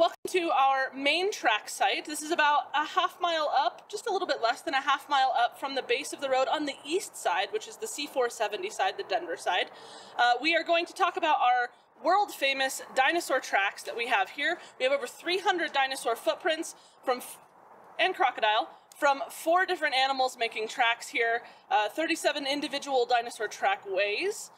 Welcome to our main track site. This is about a half-mile up, just a little bit less than a half-mile up from the base of the road on the east side, which is the C470 side, the Denver side. We are going to talk about our world-famous dinosaur tracks that we have here. We have over 300 dinosaur footprints and crocodile from 4 different animals making tracks here, 37 individual dinosaur track ways.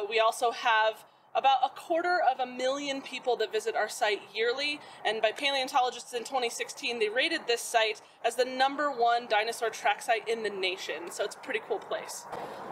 We also have about 250,000 people that visit our site yearly, and by paleontologists in 2016, they rated this site as the #1 dinosaur track site in the nation, so it's a pretty cool place.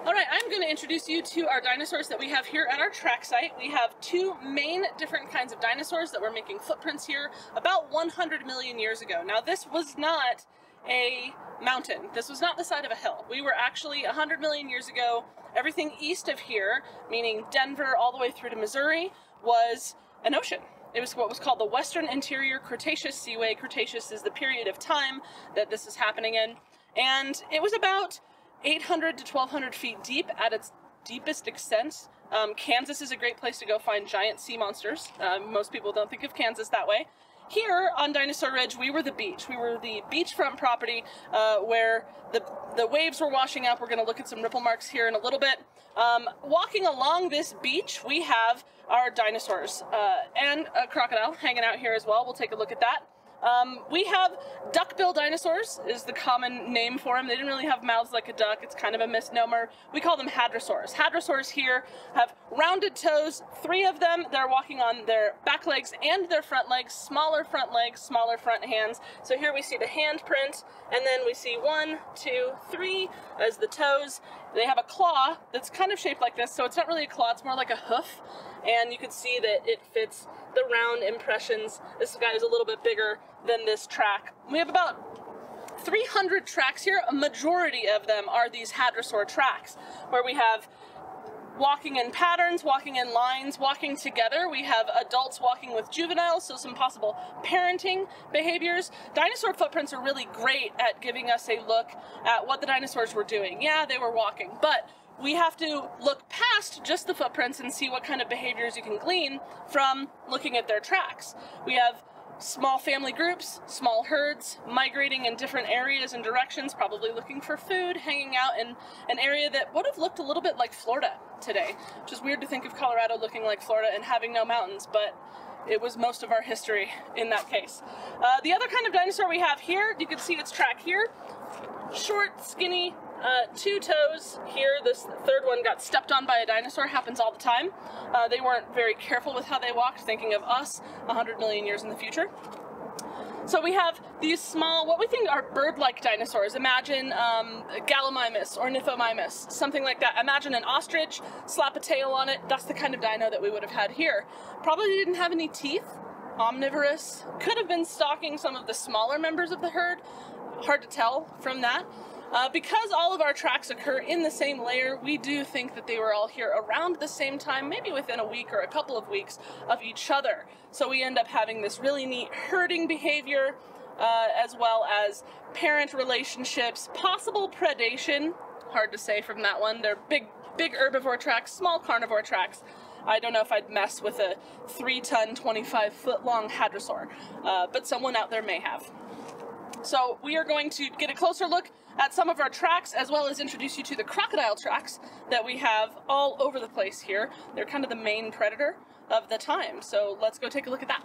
All right, I'm going to introduce you to our dinosaurs that we have here at our track site. We have 2 main different kinds of dinosaurs that were making footprints here about 100 million years ago. Now, this was not a mountain. This was not the side of a hill. We were actually 100 million years ago. Everything east of here, meaning Denver all the way through to Missouri, was an ocean. It was what was called the Western Interior Cretaceous Seaway. Cretaceous is the period of time that this is happening in. And it was about 800 to 1,200 feet deep at its deepest extent. Kansas is a great place to go find giant sea monsters. Most people don't think of Kansas that way. Here on Dinosaur Ridge, we were the beach. We were the beachfront property where the waves were washing up. We're going to look at some ripple marks here in a little bit. Walking along this beach, we have our dinosaurs and a crocodile hanging out here as well. We'll take a look at that. We have duckbill dinosaurs is the common name for them. They didn't really have mouths like a duck. It's kind of a misnomer. We call them hadrosaurs. Hadrosaurs here have rounded toes, 3 of them. They're walking on their back legs and their front legs, smaller front hands. So here we see the hand print, and then we see 1, 2, 3 as the toes. They have a claw that's kind of shaped like this, so it's not really a claw, it's more like a hoof. And you can see that it fits the round impressions. This guy is a little bit bigger than this track. We have about 300 tracks here. A majority of them are these hadrosaur tracks, where we have walking in patterns, walking in lines, walking together. We have adults walking with juveniles, so some possible parenting behaviors. Dinosaur footprints are really great at giving us a look at what the dinosaurs were doing. Yeah, they were walking, but we have to look past just the footprints and see what kind of behaviors you can glean from looking at their tracks. We have small family groups, small herds, migrating in different areas and directions, probably looking for food, hanging out in an area that would have looked a little bit like Florida today, which is weird to think of Colorado looking like Florida and having no mountains, but it was most of our history in that case. The other kind of dinosaur we have here, you can see its track here, short, skinny, 2 toes here. This 3rd one got stepped on by a dinosaur. Happens all the time. They weren't very careful with how they walked, thinking of us 100 million years in the future. So we have these small, what we think are bird-like dinosaurs. Imagine Gallimimus or Nithomimus, something like that. Imagine an ostrich, slap a tail on it. That's the kind of dino that we would have had here. Probably didn't have any teeth. Omnivorous. Could have been stalking some of the smaller members of the herd. Hard to tell from that. Because all of our tracks occur in the same layer, we do think that they were all here around the same time, maybe within a week or a couple of weeks of each other. So we end up having this really neat herding behavior, as well as parent relationships, possible predation. Hard to say from that one. They're big herbivore tracks, small carnivore tracks. I don't know if I'd mess with a 3-ton, 25-foot-long hadrosaur, but someone out there may have. So we are going to get a closer look at some of our tracks, as well as introduce you to the crocodile tracks that we have all over the place here. They're kind of the main predator of the time, so let's go take a look at that.